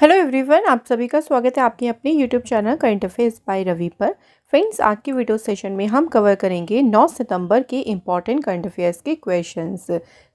Hello everyone, आप सभी का स्वागत है आपके अपने YouTube channel current affairs by Ravi पर। फ्रेंड्स, आज की वीडियो सेशन में हम कवर करेंगे 9 सितंबर के इंपॉर्टेंट करंट अफेयर्स के क्वेश्चंस।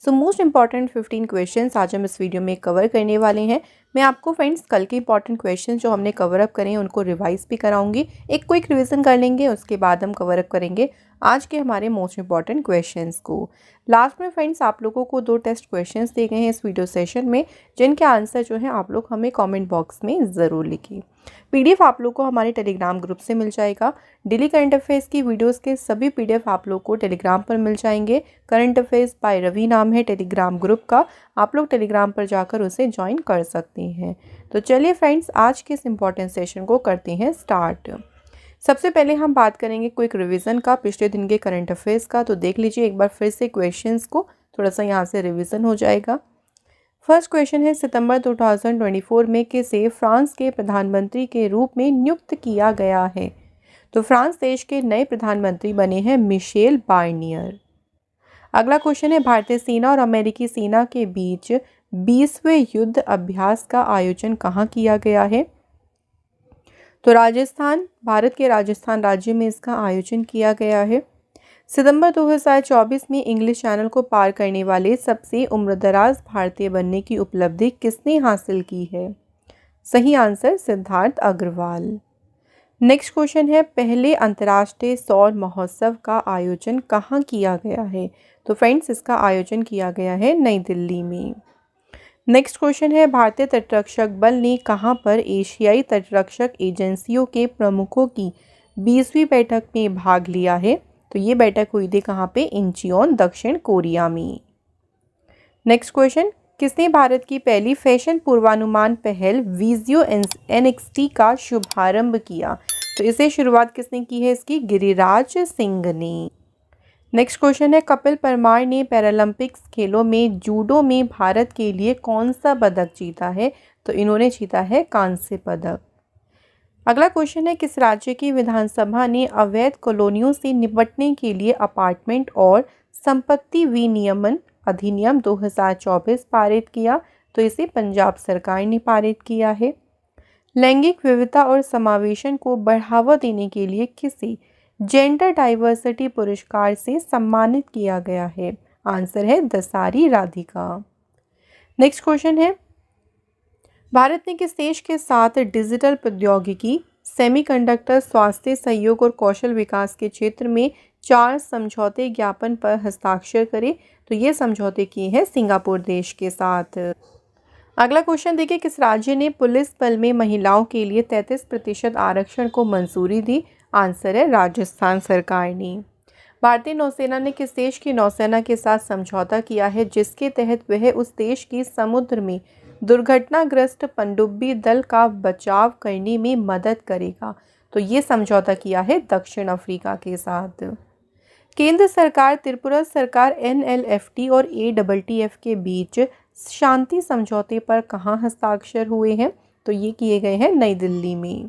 मोस्ट इंपॉर्टेंट 15 क्वेश्चंस आज हम इस वीडियो में कवर करने वाले हैं। मैं आपको फ्रेंड्स कल के इंपॉर्टेंट क्वेश्चन जो हमने कवर अप करे हैं उनको रिवाइज भी कराऊंगी, एक क्विक रिविजन कर लेंगे, उसके बाद हम कवर अप करेंगे आज के हमारे मोस्ट इंपॉर्टेंट क्वेश्चंस को। लास्ट में फ्रेंड्स आप लोगों को 2 टेस्ट क्वेश्चंस दिए गए हैं इस वीडियो सेशन में, जिनके आंसर जो है आप लोग हमें कमेंट बॉक्स में ज़रूर लिखिए। पीडीएफ आप लोग को हमारे टेलीग्राम ग्रुप से मिल जाएगा। डेली करंट अफेयर्स की वीडियोस के सभी पीडीएफ आप लोग को टेलीग्राम पर मिल जाएंगे। करंट अफेयर्स बाय रवि नाम है टेलीग्राम ग्रुप का, आप लोग टेलीग्राम पर जाकर उसे ज्वाइन कर सकते हैं। तो चलिए फ्रेंड्स, आज के इस इंपॉर्टेंट सेशन को करते हैं स्टार्ट। सबसे पहले हम बात करेंगे क्विक रिवीजन का पिछले दिन के करंट अफेयर्स का। तो देख लीजिए एक बार फिर से क्वेश्चंस को, थोड़ा सा यहाँ से रिवीजन हो जाएगा। फर्स्ट क्वेश्चन है, सितंबर 2024 में किसे फ्रांस के प्रधानमंत्री के रूप में नियुक्त किया गया है? तो फ्रांस देश के नए प्रधानमंत्री बने हैं मिशेल बार्नियर। अगला क्वेश्चन है, भारतीय सेना और अमेरिकी सेना के बीच 20वें युद्ध अभ्यास का आयोजन कहाँ किया गया है? तो राजस्थान, भारत के राजस्थान राज्य में इसका आयोजन किया गया है। सितंबर 2024 में इंग्लिश चैनल को पार करने वाले सबसे उम्रदराज भारतीय बनने की उपलब्धि किसने हासिल की है? सही answer Siddharth Agarwal. Next question है, पहले अंतर्राष्ट्रीय सौर महोत्सव का आयोजन कहाँ किया गया है? तो फ्रेंड्स इसका आयोजन किया गया है नई दिल्ली में। नेक्स्ट क्वेश्चन है, भारतीय तटरक्षक बल ने कहाँ पर एशियाई तटरक्षक एजेंसियों के प्रमुखों की 20वीं बैठक में भाग लिया है? तो ये बैठक हुई थी कहाँ पे? इंचियोन, दक्षिण कोरिया में। नेक्स्ट क्वेश्चन, किसने भारत की पहली फैशन पूर्वानुमान पहल विजियो NXT का शुभारंभ किया? तो इसे शुरुआत किसने की है इसकी? गिरिराज सिंह ने। नेक्स्ट क्वेश्चन है, कपिल परमार ने पैरालंपिक्स खेलों में जूडो में भारत के लिए कौन सा पदक जीता है? तो इन्होंने जीता है कांस्य पदक। अगला क्वेश्चन है, किस राज्य की विधानसभा ने अवैध कॉलोनियों से निपटने के लिए अपार्टमेंट और संपत्ति विनियमन अधिनियम 2024 पारित किया? तो इसे पंजाब सरकार ने पारित किया है। लैंगिक विविधता और समावेशन को बढ़ावा देने के लिए किसे जेंडर डाइवर्सिटी पुरस्कार से सम्मानित किया गया है? आंसर है दसारी राधिका। नेक्स्ट क्वेश्चन है, भारत ने किस देश के साथ डिजिटल प्रौद्योगिकी, सेमीकंडक्टर, स्वास्थ्य सहयोग और कौशल विकास के क्षेत्र में 4 समझौते ज्ञापन पर हस्ताक्षर करे? तो ये समझौते किए हैं सिंगापुर देश के साथ। अगला क्वेश्चन देखिए, किस राज्य ने पुलिस बल में महिलाओं के लिए 33% आरक्षण को मंजूरी दी? आंसर है राजस्थान सरकार ने। भारतीय नौसेना ने किस देश की नौसेना के साथ समझौता किया है जिसके तहत वह उस देश की समुद्र में दुर्घटनाग्रस्त पनडुब्बी दल का बचाव करने में मदद करेगा? तो ये समझौता किया है दक्षिण अफ्रीका के साथ। केंद्र सरकार, त्रिपुरा सरकार, NLFT और ATTF के बीच शांति समझौते पर कहाँ हस्ताक्षर हुए हैं? तो ये किए गए हैं नई दिल्ली में।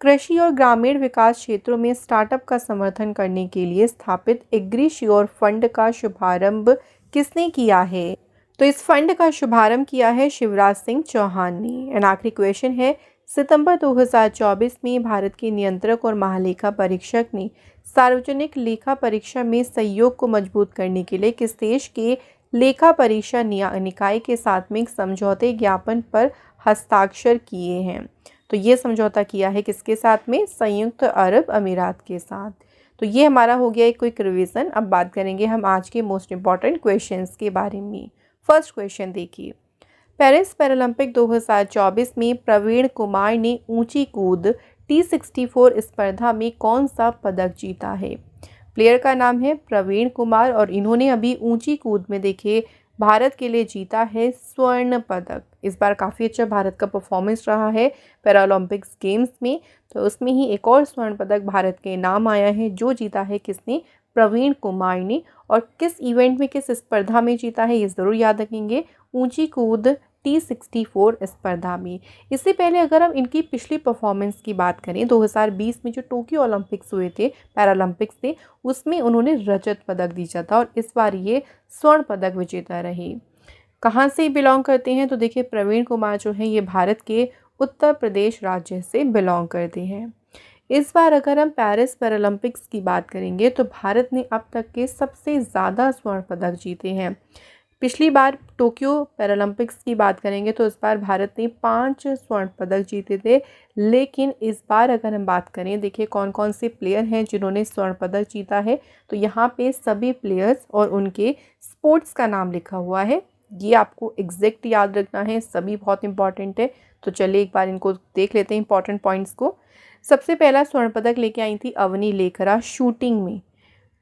कृषि और ग्रामीण विकास क्षेत्रों में स्टार्टअप का समर्थन करने के लिए स्थापित एग्रीश्योर फंड का शुभारंभ किसने किया है? तो इस फंड का शुभारंभ किया है शिवराज सिंह चौहान ने। एंड आखिरी क्वेश्चन है, सितंबर 2024 में भारत के नियंत्रक और महालेखा परीक्षक ने सार्वजनिक लेखा परीक्षा में सहयोग को मजबूत करने के लिए किस देश के लेखा परीक्षा निकाय के साथ में एक समझौते ज्ञापन पर हस्ताक्षर किए हैं? तो ये समझौता किया है किसके साथ में? संयुक्त अरब अमीरात के साथ। तो ये हमारा हो गया एक क्विक रिवीजन। अब बात करेंगे हम आज के मोस्ट इंपॉर्टेंट क्वेश्चंस के बारे में। फर्स्ट क्वेश्चन देखिए, पेरिस पैरालंपिक 2024 में प्रवीण कुमार ने ऊंची कूद T64 स्पर्धा में कौन सा पदक जीता है? प्लेयर का नाम है प्रवीण कुमार और इन्होंने अभी ऊंची कूद में देखिए भारत के लिए जीता है स्वर्ण पदक। इस बार काफ़ी अच्छा भारत का परफॉर्मेंस रहा है पैरालंपिक्स गेम्स में, तो उसमें ही एक और स्वर्ण पदक भारत के नाम आया है जो जीता है किसने? प्रवीण कुमार ने। और किस इवेंट में, किस स्पर्धा में जीता है ये ज़रूर याद रखेंगे, ऊंची कूद T64 स्पर्धा में। इससे पहले अगर हम इनकी पिछली परफॉर्मेंस की बात करें, 2020 में जो टोक्यो ओलंपिक्स हुए थे, पैरालंपिक्स थे, उसमें उन्होंने रजत पदक जीता था और इस बार ये स्वर्ण पदक विजेता रहे। कहाँ से बिलोंग करते हैं, तो देखिए प्रवीण कुमार जो है ये भारत के उत्तर प्रदेश राज्य से बिलोंग करते हैं। इस बार अगर हम पेरिस पैरालंपिक्स की बात करेंगे तो भारत ने अब तक के सबसे ज़्यादा स्वर्ण पदक जीते हैं। पिछली बार टोक्यो पैरालंपिक्स की बात करेंगे तो इस बार भारत ने 5 स्वर्ण पदक जीते थे। लेकिन इस बार अगर हम बात करें, देखिए कौन कौन से प्लेयर हैं जिन्होंने स्वर्ण पदक जीता है, तो यहाँ पे सभी प्लेयर्स और उनके स्पोर्ट्स का नाम लिखा हुआ है। ये आपको एग्जैक्ट याद रखना है, सभी बहुत इंपॉर्टेंट है। तो चलिए एक बार इनको देख लेते हैं इंपॉर्टेंट पॉइंट्स को। सबसे पहला स्वर्ण पदक लेके आई थी अवनी लेखरा शूटिंग में।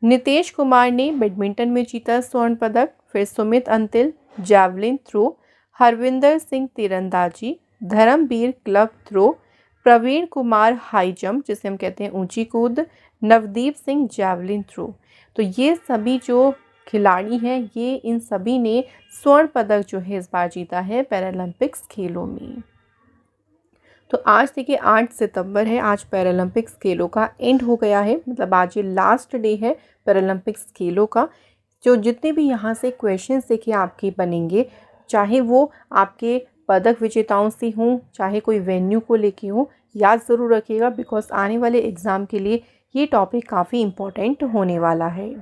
नितेश कुमार ने बैडमिंटन में जीता स्वर्ण पदक। फिर सुमित अंतिल जैवलिन थ्रो, हरविंदर सिंह तीरंदाजी, Dharmveer club throw, Praveen Kumar high jump जिसे हम कहते हैं ऊंची कूद, नवदीप सिंह जैवलिन थ्रो। तो ये सभी जो खिलाड़ी हैं ये इन सभी ने स्वर्ण पदक जो है इस बार जीता है पैरालंपिक्स खेलों में। तो आज देखिए 8 सितंबर है, आज पैरालंपिक्स खेलों का एंड हो गया है, मतलब आज ये लास्ट डे है पैरालंपिक्स खेलों का। जो जितने भी यहाँ से क्वेश्चंस देखिए आपके बनेंगे, चाहे वो आपके पदक विजेताओं से हों, चाहे कोई वेन्यू को लेके हों, याद ज़रूर रखिएगा बिकॉज आने वाले एग्ज़ाम के लिए ये टॉपिक काफ़ी इम्पोर्टेंट होने वाला है।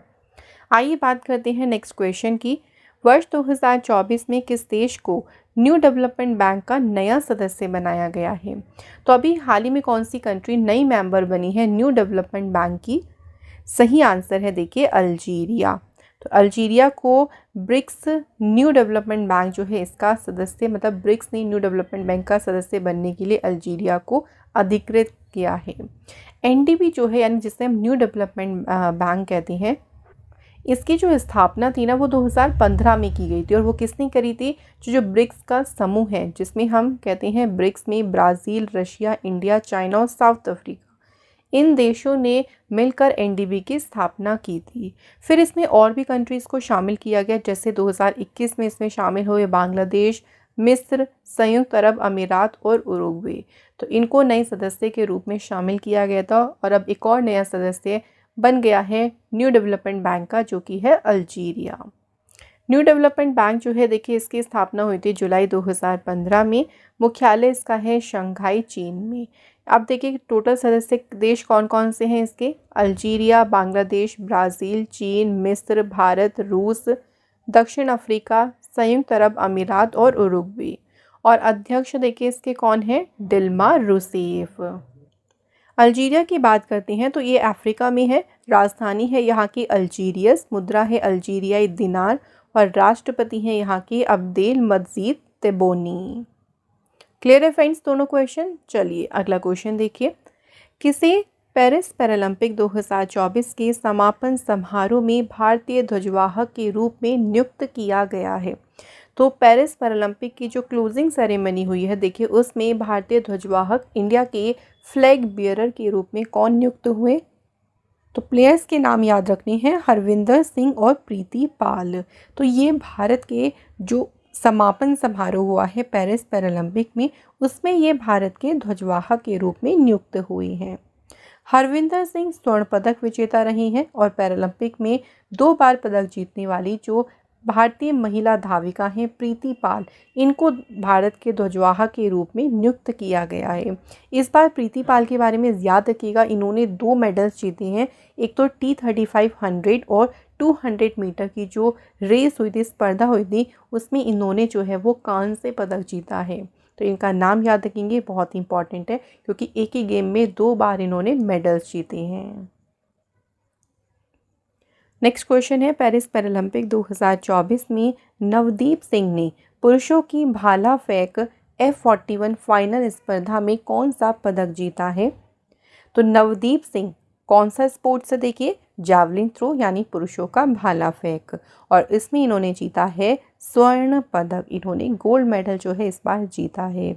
आइए बात करते हैं नेक्स्ट क्वेश्चन की। वर्ष 2024 में किस देश को न्यू डेवलपमेंट बैंक का नया सदस्य बनाया गया है? तो अभी हाल ही में कौन सी कंट्री नई मेंबर बनी है न्यू डेवलपमेंट बैंक की? सही आंसर है देखिए अल्जीरिया। तो अल्जीरिया को ब्रिक्स न्यू डेवलपमेंट बैंक जो है इसका सदस्य, मतलब ब्रिक्स ने न्यू डेवलपमेंट बैंक का सदस्य बनने के लिए अल्जीरिया को अधिकृत किया है। एनडीबी जो है यानी जिसे हम न्यू डेवलपमेंट बैंक कहते हैं, इसकी जो स्थापना थी ना वो 2015 में की गई थी। और वो किसने करी थी? जो ब्रिक्स का समूह है जिसमें हम कहते हैं ब्रिक्स में ब्राज़ील, रशिया, इंडिया, चाइना और साउथ अफ्रीका, इन देशों ने मिलकर एनडीबी की स्थापना की थी। फिर इसमें और भी कंट्रीज़ को शामिल किया गया, जैसे 2021 में इसमें शामिल हुए बांग्लादेश, मिस्र, संयुक्त अरब अमीरात और उरुग्वे। तो इनको नए सदस्य के रूप में शामिल किया गया था। और अब एक और नया सदस्य बन गया है न्यू डेवलपमेंट बैंक का, जो कि है अल्जीरिया। न्यू डेवलपमेंट बैंक जो है देखिए इसकी स्थापना हुई थी जुलाई 2015 में। मुख्यालय इसका है शंघाई, चीन में। अब देखिए टोटल सदस्य देश कौन कौन से हैं इसके? अल्जीरिया, बांग्लादेश, ब्राज़ील, चीन, मिस्र, भारत, रूस, दक्षिण अफ्रीका, संयुक्त अरब अमीरात और उरुग्वे। और अध्यक्ष देखिए इसके कौन है? Dilma Rousseff. अल्जीरिया की बात करते हैं तो ये अफ्रीका में है। राजधानी है यहाँ की अल्जीरियस, मुद्रा है अल्जीरियाई दिनार और राष्ट्रपति हैं यहाँ के अब्देल मजीद तेबोनी। क्लियर है फ्रेंड्स दोनों क्वेश्चन? चलिए अगला क्वेश्चन देखिए। किसे पेरिस पैरालंपिक 2024 के समापन समारोह में भारतीय ध्वजवाहक के रूप में नियुक्त किया गया है? तो पेरिस पैरालंपिक की जो क्लोजिंग सेरेमनी हुई है देखिए उसमें भारतीय ध्वजवाहक इंडिया के फ्लैग बियरर के रूप में कौन नियुक्त हुए? तो प्लेयर्स के नाम याद रखने हैं, हरविंदर सिंह और प्रीति पाल। तो ये भारत के जो समापन समारोह हुआ है पेरिस पैरालंपिक में, उसमें ये भारत के ध्वजवाहक के रूप में नियुक्त हुए हैं। हरविंदर सिंह स्वर्ण पदक विजेता रही हैं और पैरालंपिक में 2 बार पदक जीतने वाली जो भारतीय महिला धाविका हैं प्रीति पाल, इनको भारत के ध्वजवाहक के रूप में नियुक्त किया गया है। इस बार प्रीति पाल के बारे में याद रखिएगा, इन्होंने 2 मेडल्स जीते हैं। एक तो T35 100 और 200 मीटर की जो रेस हुई थी, स्पर्धा हुई थी, उसमें इन्होंने जो है वो कांस्य पदक जीता है। तो इनका नाम याद रखेंगे, बहुत इंपॉर्टेंट है क्योंकि एक ही गेम में 2 बार इन्होंने मेडल्स जीते हैं। नेक्स्ट क्वेश्चन है, पेरिस पैरालंपिक 2024 में नवदीप सिंह ने पुरुषों की भाला फेंक F41 फाइनल स्पर्धा में कौन सा पदक जीता है? तो नवदीप सिंह कौन सा स्पोर्ट्स है? देखिए जैवलिन थ्रो यानी पुरुषों का भाला फेंक, और इसमें इन्होंने जीता है स्वर्ण पदक। इन्होंने गोल्ड मेडल जो है इस बार जीता है।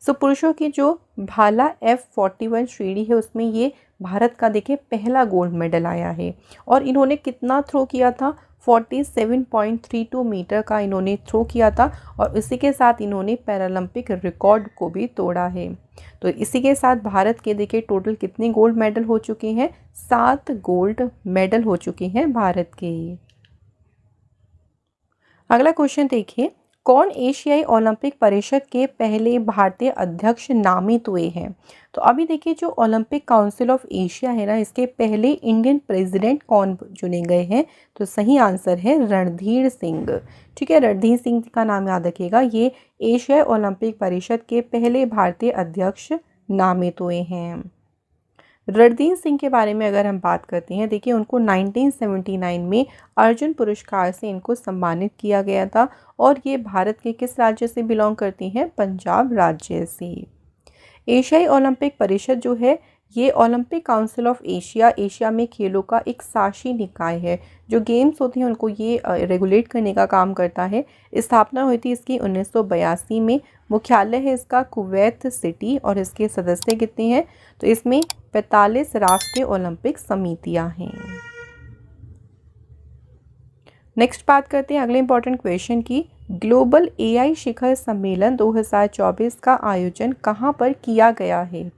सो पुरुषों की जो भाला F41 श्रेणी है उसमें ये भारत का देखिए पहला गोल्ड मेडल आया है। और इन्होंने कितना थ्रो किया था? 47.32 मीटर का इन्होंने थ्रो किया था और इसी के साथ इन्होंने पैरालंपिक रिकॉर्ड को भी तोड़ा है। तो इसी के साथ भारत के देखिए टोटल कितने गोल्ड मेडल हो चुके हैं? 7 गोल्ड मेडल हो चुके हैं भारत के। अगला क्वेश्चन देखिए, कौन एशियाई ओलंपिक परिषद के पहले भारतीय अध्यक्ष नामित हुए हैं? तो अभी देखिए जो ओलंपिक काउंसिल ऑफ एशिया है ना, इसके पहले इंडियन प्रेसिडेंट कौन चुने गए हैं? तो सही आंसर है रणधीर सिंह। ठीक है, रणधीर सिंह का नाम याद रखिएगा, ये एशियाई ओलंपिक परिषद के पहले भारतीय अध्यक्ष नामित हुए हैं। रणधीर सिंह के बारे में अगर हम बात करते हैं, देखिए उनको 1979 में अर्जुन पुरस्कार से इनको सम्मानित किया गया था और ये भारत के किस राज्य से बिलोंग करती हैं? पंजाब राज्य से। एशियाई ओलंपिक परिषद जो है ये Olympic council of Asia, Asia में खेलों का एक शासी निकाय है। जो गेम्स होते हैं उनको ये रेगुलेट करने का काम करता है। स्थापना हुई थी इसकी 1982 में। मुख्यालय है इसका कुवैत सिटी और इसके सदस्य कितने हैं? तो इसमें 45 राष्ट्रीय ओलंपिक समितियां हैं। नेक्स्ट बात करते हैं अगले इंपॉर्टेंट क्वेश्चन की। ग्लोबल एआई शिखर सम्मेलन 2024 का आयोजन कहाँ पर किया गया है?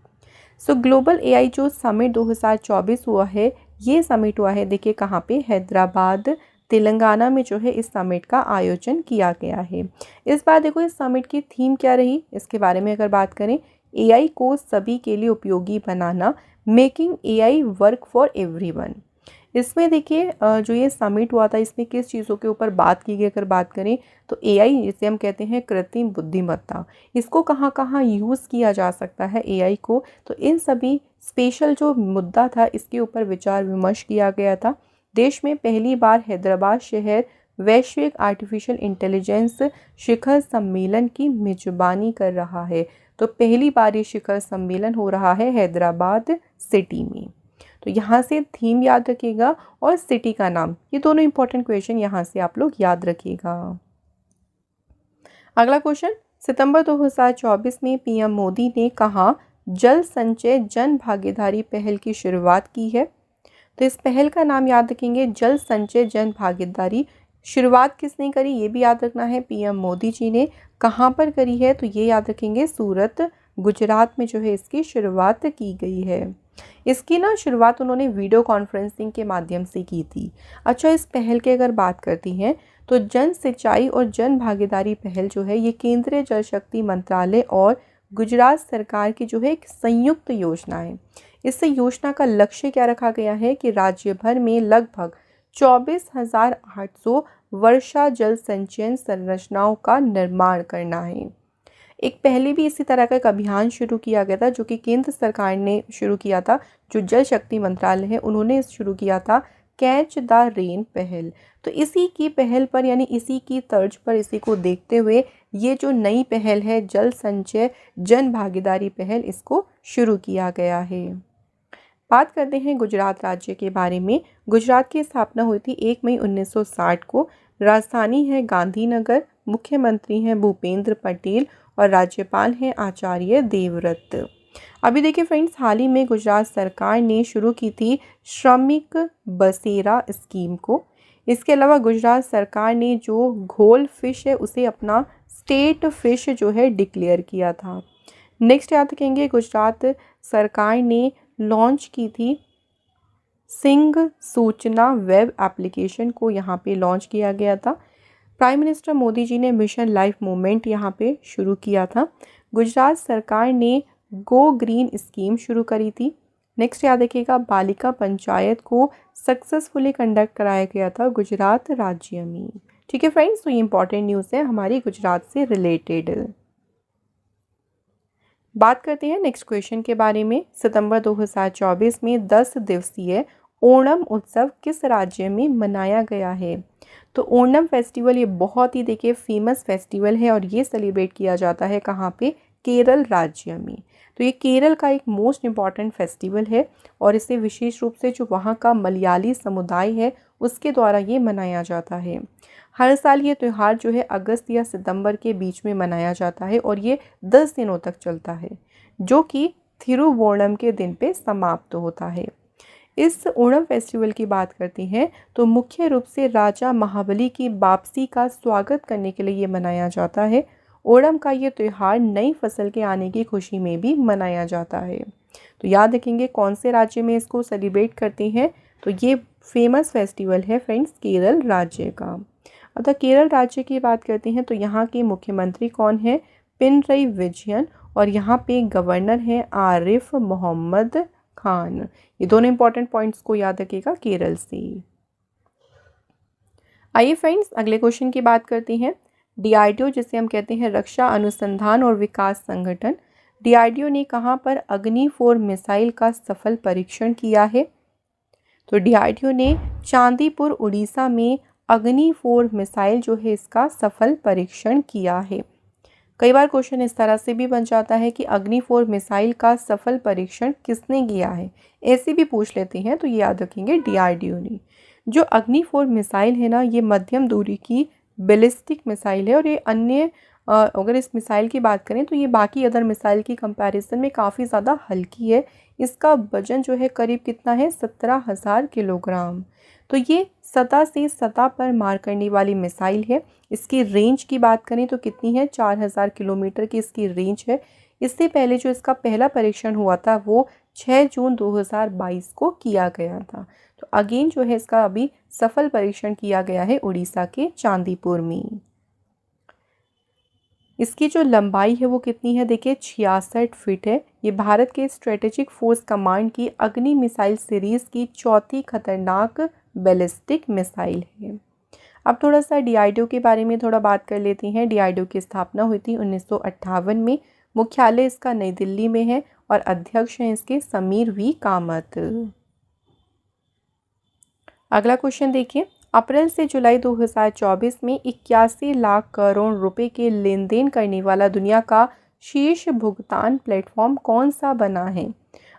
सो ग्लोबल एआई जो समिट 2024 हुआ है, ये समिट हुआ है देखिए कहाँ पे? हैदराबाद तेलंगाना में जो है इस समिट का आयोजन किया गया है। इस बार देखो इस समिट की थीम क्या रही, इसके बारे में अगर बात करें, एआई को सभी के लिए उपयोगी बनाना, making AI work for everyone. इसमें देखिए जो ये समिट हुआ था इसमें किस चीज़ों के ऊपर बात की गई अगर बात करें तो एआई, जिसे हम कहते हैं कृत्रिम बुद्धिमत्ता, इसको कहाँ कहाँ यूज़ किया जा सकता है एआई को, तो इन सभी स्पेशल जो मुद्दा था इसके ऊपर विचार विमर्श किया गया था। देश में पहली बार हैदराबाद शहर वैश्विक आर्टिफिशियल इंटेलिजेंस शिखर सम्मेलन की मेजबानी कर रहा है। तो पहली बार ये शिखर सम्मेलन हो रहा है हैदराबाद सिटी में। तो यहाँ से थीम याद रखिएगा और सिटी का नाम, ये दोनों इंपॉर्टेंट क्वेश्चन यहाँ से आप लोग याद रखिएगा। अगला क्वेश्चन, सितंबर 2024 में पीएम मोदी ने कहा जल संचय जन भागीदारी पहल की शुरुआत की है? तो इस पहल का नाम याद रखेंगे, जल संचय जन भागीदारी। शुरुआत किसने करी ये भी याद रखना है, पीएम मोदी जी ने। कहाँ पर करी है? तो ये याद रखेंगे सूरत गुजरात में जो है इसकी शुरुआत की गई है। इसकी ना शुरुआत उन्होंने वीडियो कॉन्फ्रेंसिंग के माध्यम से की थी। अच्छा, इस पहल की अगर बात करती हैं तो जन सिंचाई और जन भागीदारी पहल जो है ये केंद्रीय जल शक्ति मंत्रालय और गुजरात सरकार की जो है एक संयुक्त योजना है। इस योजना का लक्ष्य क्या रखा गया है कि राज्य भर में लगभग 24,800 वर्षा जल संचयन संरचनाओं का निर्माण करना है। एक पहले भी इसी तरह का एक अभियान शुरू किया गया था जो कि केंद्र सरकार ने शुरू किया था, जो जल शक्ति मंत्रालय है उन्होंने शुरू किया था, कैच द रेन पहल। तो इसी की पहल पर यानी इसी की तर्ज पर, इसी को देखते हुए ये जो नई पहल है जल संचय जन भागीदारी पहल, इसको शुरू किया गया है। बात करते हैं गुजरात राज्य के बारे में। गुजरात की स्थापना हुई थी 1 मई 1960 को। राजधानी है गांधीनगर, मुख्यमंत्री हैं भूपेंद्र पटेल और राज्यपाल हैं आचार्य देवव्रत। अभी देखिए फ्रेंड्स, हाल ही में गुजरात सरकार ने शुरू की थी श्रमिक बसेरा स्कीम को। इसके अलावा गुजरात सरकार ने जो घोल फिश है उसे अपना स्टेट फिश जो है डिक्लेयर किया था। नेक्स्ट याद रखेंगे, गुजरात सरकार ने लॉन्च की थी सिंह सूचना वेब एप्लीकेशन को, यहाँ पे लॉन्च किया गया था। प्राइम मिनिस्टर मोदी जी ने मिशन लाइफ मूवमेंट यहाँ पे शुरू किया था। गुजरात सरकार ने गो ग्रीन स्कीम शुरू करी थी। नेक्स्ट याद रखिएगा, बालिका पंचायत को सक्सेसफुली कंडक्ट कराया गया था गुजरात राज्य में। ठीक है फ्रेंड्स, तो ये इंपॉर्टेंट न्यूज़ है हमारी गुजरात से रिलेटेड। बात करते हैं नेक्स्ट क्वेश्चन के बारे में। सितंबर 2024 में 10 दिवसीय ओणम उत्सव किस राज्य में मनाया गया है? तो ओणम फेस्टिवल ये बहुत ही देखिए फेमस फेस्टिवल है और ये सेलिब्रेट किया जाता है कहाँ पे? केरल राज्य में। तो ये केरल का एक मोस्ट इम्पॉर्टेंट फेस्टिवल है और इसे विशेष रूप से जो वहाँ का मलयाली समुदाय है उसके द्वारा ये मनाया जाता है। हर साल ये त्यौहार जो है अगस्त या सितंबर के बीच में मनाया जाता है और ये 10 दिनों तक चलता है, जो कि थिरुवोणम के दिन पे समाप्त होता है। इस ओणम फेस्टिवल की बात करते हैं तो मुख्य रूप से राजा महाबली की वापसी का स्वागत करने के लिए ये मनाया जाता है। ओणम का ये त्यौहार नई फसल के आने की खुशी में भी मनाया जाता है। तो याद रखेंगे कौन से राज्य में इसको सेलिब्रेट करते हैं, तो ये फेमस फेस्टिवल है फ्रेंड्स केरल राज्य का। अतः केरल राज्य की बात करते हैं तो यहाँ के मुख्यमंत्री कौन है? पिनरई विजयन, और यहाँ पे गवर्नर है आरिफ मोहम्मद खान। ये दोनों इंपॉर्टेंट पॉइंट्स को याद रखिएगा केरल से। आइए फ्रेंड्स अगले क्वेश्चन की बात करते हैं। डीआरडीओ, जिसे हम कहते हैं रक्षा अनुसंधान और विकास संगठन, डीआरडीओ ने कहाँ पर अग्नि 4 मिसाइल का सफल परीक्षण किया है? तो डीआरडीओ ने चांदीपुर उड़ीसा में अग्नि 4 मिसाइल जो है इसका सफल परीक्षण किया है। कई बार क्वेश्चन इस तरह से भी बन जाता है कि अग्नि 4 मिसाइल का सफल परीक्षण किसने किया है, ऐसे भी पूछ लेते हैं, तो ये याद रखेंगे डीआरडीओ ने। जो अग्नि 4 मिसाइल है ना, ये मध्यम दूरी की बैलिस्टिक मिसाइल है, और ये अन्य अगर इस मिसाइल की बात करें तो ये बाकी अदर मिसाइल की कंपैरिजन में काफ़ी ज़्यादा हल्की है। इसका वजन जो है करीब कितना है? 17,000 किलोग्राम। तो ये सतह से सतह पर मार करने वाली मिसाइल है। इसकी रेंज की बात करें तो कितनी है? 4,000 किलोमीटर की इसकी रेंज है। इससे पहले जो इसका पहला परीक्षण हुआ था वो 6 जून 2022 को किया गया था। तो अगेन जो है इसका अभी सफल परीक्षण किया गया है उड़ीसा के चांदीपुर में। इसकी जो लंबाई है वो कितनी है? देखिए 66 फीट है। ये भारत के स्ट्रेटेजिक फोर्स कमांड की अग्नि मिसाइल सीरीज़ की चौथी खतरनाक बैलिस्टिक मिसाइल है। अब थोड़ा सा डीआरडीओ के बारे में थोड़ा बात कर लेते हैं। डीआरडीओ की स्थापना हुई थी 1958 में। मुख्यालय इसका नई दिल्ली में है और अध्यक्ष हैं इसके समीर वी कामत। अगला क्वेश्चन देखिए। अप्रैल से जुलाई 2024 में 81 लाख करोड़ रुपए के लेन देन करने वाला दुनिया का शीर्ष भुगतान प्लेटफॉर्म कौन सा बना है?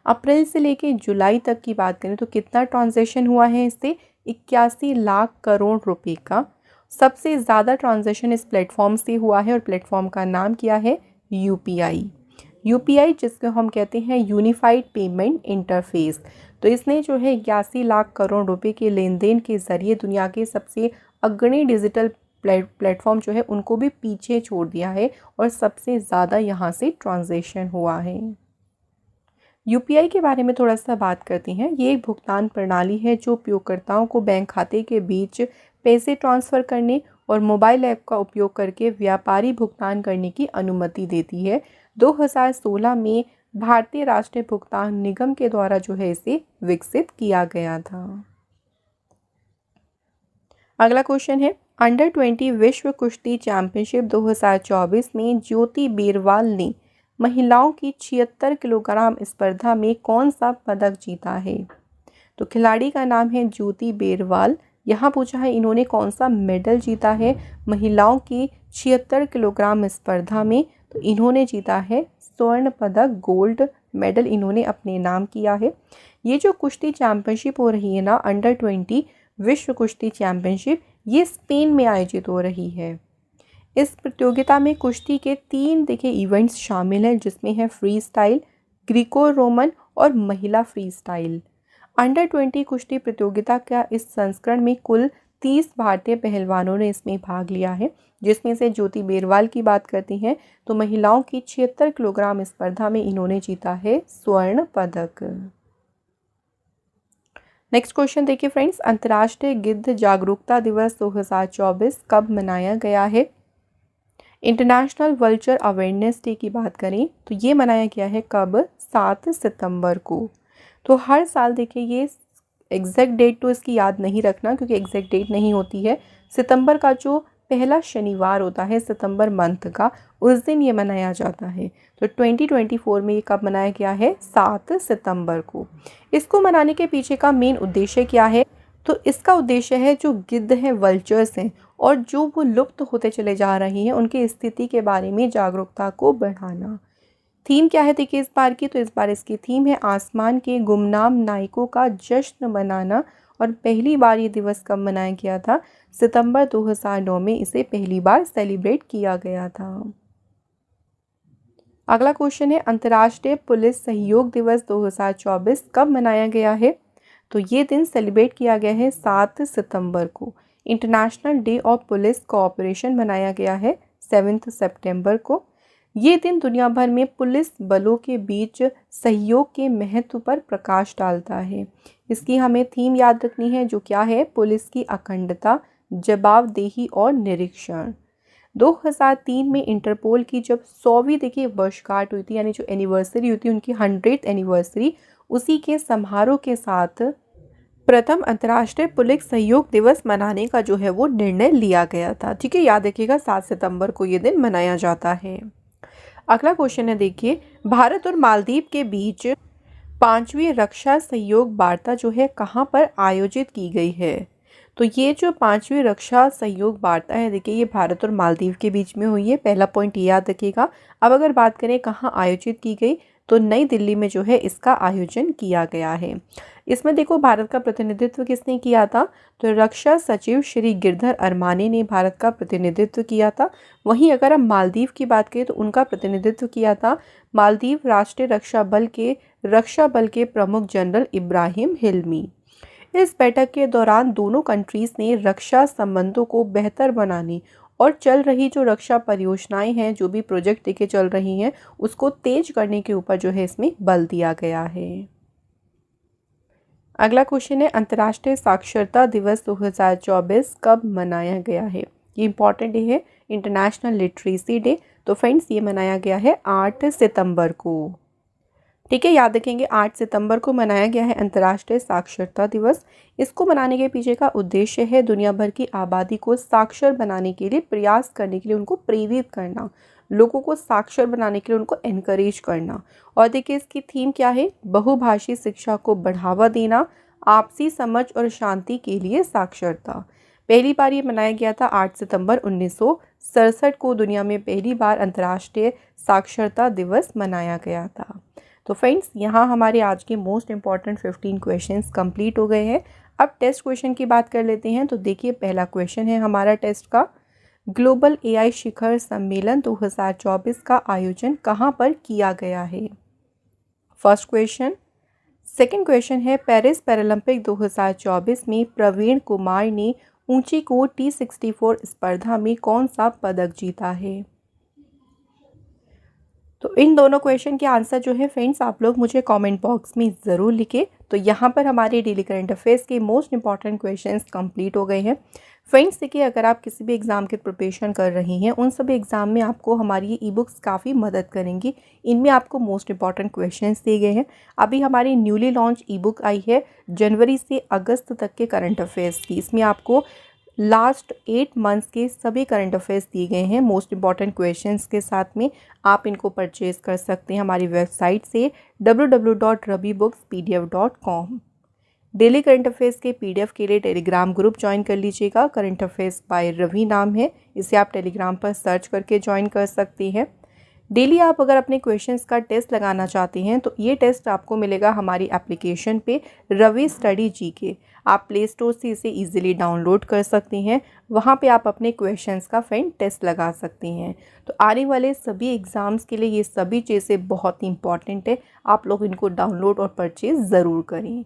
अप्रैल से लेके जुलाई तक की बात करें तो कितना ट्रांजैक्शन हुआ है इससे? 81 लाख करोड़ रुपए का। सबसे ज़्यादा ट्रांजैक्शन इस प्लेटफॉर्म से हुआ है और प्लेटफॉर्म का नाम क्या है? यूपीआई। यूपीआई जिसको हम कहते हैं यूनिफाइड पेमेंट इंटरफेस। तो इसने जो है 81 लाख करोड़ रुपए के लेन देन के ज़रिए दुनिया के सबसे अग्रणी डिजिटल प्लेटफॉर्म जो है उनको भी पीछे छोड़ दिया है और सबसे ज़्यादा यहाँ से ट्रांजैक्शन हुआ है। यूपीआई के बारे में थोड़ा सा बात करते हैं। ये एक भुगतान प्रणाली है जो उपयोगकर्ताओं को बैंक खाते के बीच पैसे ट्रांसफ़र करने और मोबाइल ऐप का उपयोग करके व्यापारी भुगतान करने की अनुमति देती है। 2016 में भारतीय राष्ट्रीय भुगतान निगम के द्वारा जो है इसे विकसित किया गया था। अगला क्वेश्चन है, अंडर 20 विश्व कुश्ती चैंपियनशिप 2024 में ज्योति बेरवाल ने महिलाओं की 76 किलोग्राम स्पर्धा में कौन सा पदक जीता है? तो खिलाड़ी का नाम है ज्योति बेरवाल। यहाँ पूछा है इन्होंने कौन सा मेडल जीता है महिलाओं की 76 किलोग्राम स्पर्धा में। तो इन्होंने जीता है स्वर्ण पदक, गोल्ड मेडल इन्होंने अपने नाम किया है। ये जो कुश्ती चैंपियनशिप हो रही है ना, अंडर 20 विश्व कुश्ती चैंपियनशिप, ये स्पेन में आयोजित हो रही है। इस प्रतियोगिता में कुश्ती के 3 देखिए इवेंट्स शामिल हैं, जिसमें है फ्री स्टाइल, ग्रीको रोमन और महिला फ्री स्टाइल। अंडर 20 कुश्ती प्रतियोगिता का इस संस्करण में कुल 30 भारतीय पहलवानों ने इसमें भाग लिया है, जिसमें से ज्योति बेरवाल की बात करती हैं तो महिलाओं की 76 किलोग्राम स्पर्धा में इन्होंने जीता है स्वर्ण पदक। नेक्स्ट क्वेश्चन देखिए फ्रेंड्स, अंतर्राष्ट्रीय गिद्ध जागरूकता दिवस 2024 कब मनाया गया है? इंटरनेशनल वल्चर अवेयरनेस डे की बात करें तो ये मनाया गया है कब? 7 सितंबर को। तो हर साल देखिए ये एग्जैक्ट डेट तो इसकी याद नहीं रखना क्योंकि एग्जैक्ट डेट नहीं होती है। सितंबर का जो पहला शनिवार होता है सितंबर मंथ का, उस दिन ये मनाया जाता है। तो 2024 में ये कब मनाया गया है? 7 सितंबर को। इसको मनाने के पीछे का मेन उद्देश्य क्या है? तो इसका उद्देश्य है जो गिद्ध हैं, वल्चर्स हैं और जो वो लुप्त होते चले जा रही हैं उनकी स्थिति के बारे में जागरूकता को बढ़ाना। थीम क्या है देखिए इस बार की? तो इस बार इसकी थीम है आसमान के गुमनाम नायकों का जश्न मनाना। और पहली बार ये दिवस कब मनाया गया था? सितंबर 2009 में इसे पहली बार सेलिब्रेट किया गया था। अगला क्वेश्चन है, अंतर्राष्ट्रीय पुलिस सहयोग दिवस 2024 कब मनाया गया है? तो ये दिन सेलिब्रेट किया गया है 7 सितंबर को। International day of police cooperation मनाया गया है 7 सितंबर को। ये दिन दुनिया भर में पुलिस बलों के बीच सहयोग के महत्व पर प्रकाश डालता है। इसकी हमें थीम याद रखनी है जो क्या है? पुलिस की अखंडता, जवाबदेही और निरीक्षण। 2003 में इंटरपोल की जब 100वीं देखिए वर्षगांठ हुई थी, यानी जो एनिवर्सरी हुई थी उनकी 100th एनिवर्सरी, उसी के समारोह के साथ प्रथम अंतर्राष्ट्रीय पुलिस सहयोग दिवस मनाने का जो है वो निर्णय लिया गया था। ठीक है, याद रखिएगा 7 सितंबर को ये दिन मनाया जाता है। अगला क्वेश्चन है देखिए, भारत और मालदीव के बीच 5वीं रक्षा सहयोग वार्ता जो है कहाँ पर आयोजित की गई है? तो ये जो 5वीं रक्षा सहयोग वार्ता है देखिए, ये भारत और मालदीव के बीच में हुई है। पहला पॉइंट ये याद रखिएगा। अब अगर बात करें कहाँ आयोजित की गई, तो नई दिल्ली में जो है इसका आयोजन किया गया है। इसमें देखो भारत का प्रतिनिधित्व किसने किया था? तो रक्षा सचिव श्री गिरधर अरमाने ने भारत का प्रतिनिधित्व किया था। वहीं अगर हम मालदीव की बात करें तो उनका प्रतिनिधित्व किया था मालदीव राष्ट्रीय रक्षा बल के प्रमुख जनरल इब्राहिम हिल्मी। इस बैठक के दौरान दोनों कंट्रीज ने रक्षा संबंधों को बेहतर बनाने और चल रही जो रक्षा परियोजनाएं हैं, जो भी प्रोजेक्ट देखे चल रही हैं, उसको तेज करने के ऊपर जो है इसमें बल दिया गया है। अगला क्वेश्चन है, अंतर्राष्ट्रीय साक्षरता दिवस 2024 कब मनाया गया है? ये इंपॉर्टेंट है, इंटरनेशनल लिटरेसी डे। तो फ्रेंड्स ये मनाया गया है 8 सितंबर को। ठीक है, याद रखेंगे 8 सितंबर को मनाया गया है अंतर्राष्ट्रीय साक्षरता दिवस। इसको मनाने के पीछे का उद्देश्य है दुनिया भर की आबादी को साक्षर बनाने के लिए प्रयास करने के लिए उनको प्रेरित करना, लोगों को साक्षर बनाने के लिए उनको एनकरेज करना। और देखिए इसकी थीम क्या है? बहुभाषी शिक्षा को बढ़ावा देना, आपसी समझ और शांति के लिए साक्षरता। पहली बार ये मनाया गया था 8 सितंबर 1967 को। दुनिया में पहली बार अंतर्राष्ट्रीय साक्षरता दिवस मनाया गया था। तो फ्रेंड्स यहाँ हमारे आज के मोस्ट इंपॉर्टेंट 15 क्वेश्चंस कंप्लीट हो गए हैं। अब टेस्ट क्वेश्चन की बात कर लेते हैं। तो देखिए पहला क्वेश्चन है हमारा टेस्ट का, ग्लोबल एआई शिखर सम्मेलन 2024 का आयोजन कहाँ पर किया गया है? First question. सेकंड क्वेश्चन है, पेरिस पैरालंपिक 2024 में प्रवीण कुमार ने ऊंची कोट T64 स्पर्धा में कौन सा पदक जीता है? तो इन दोनों क्वेश्चन के आंसर जो है फ्रेंड्स आप लोग मुझे कमेंट बॉक्स में ज़रूर लिखें। तो यहाँ पर हमारे डेली करंट अफेयर्स के मोस्ट इंपॉर्टेंट क्वेश्चंस कंप्लीट हो गए हैं। फ्रेंड्स देखिए, अगर आप किसी भी एग्ज़ाम की प्रिपरेशन कर रही हैं, उन सभी एग्ज़ाम में आपको हमारी ये ई बुक्स काफ़ी मदद करेंगी। इनमें आपको मोस्ट इंपॉर्टेंट क्वेश्चंस दिए गए हैं। अभी हमारी न्यूली लॉन्च ई बुक आई है जनवरी से अगस्त तक के करंट अफेयर्स की। इसमें आपको लास्ट 8 मंथ्स के सभी करंट अफेयर्स दिए गए हैं मोस्ट इंपॉर्टेंट क्वेश्चंस के साथ में। आप इनको परचेज़ कर सकते हैं हमारी वेबसाइट से www.ravibooks.pdf.com। डेली करंट अफेयर्स के पीडीएफ के लिए टेलीग्राम ग्रुप ज्वाइन कर लीजिएगा। करंट अफेयर्स बाय रवि नाम है, इसे आप टेलीग्राम पर सर्च करके ज्वाइन कर सकते हैं। डेली आप अगर अपने क्वेश्चंस का टेस्ट लगाना चाहते हैं तो ये टेस्ट आपको मिलेगा हमारी एप्लीकेशन पे रवि स्टडी जीके। आप प्ले स्टोर से इसे इजीली डाउनलोड कर सकते हैं। वहाँ पे आप अपने क्वेश्चंस का फ्रेंड टेस्ट लगा सकते हैं। तो आने वाले सभी एग्ज़ाम्स के लिए ये सभी चीज़ें बहुत ही इंपॉर्टेंट है, आप लोग इनको डाउनलोड और परचेज़ ज़रूर करें।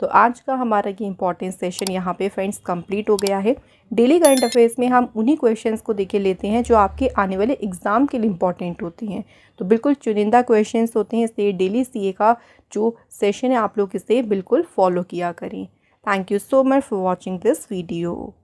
तो आज का हमारा ये इंपॉर्टेंट सेशन यहाँ पे फ्रेंड्स कंप्लीट हो गया है। डेली करंट अफेयर्स में हम उन्हीं क्वेश्चंस को देखे लेते हैं जो आपके आने वाले एग्ज़ाम के लिए इंपॉर्टेंट होते हैं। तो बिल्कुल चुनिंदा क्वेश्चंस होते हैं, इसलिए डेली सीए का जो सेशन है आप लोग इसे बिल्कुल फॉलो किया करें। Thank you so much for watching this video.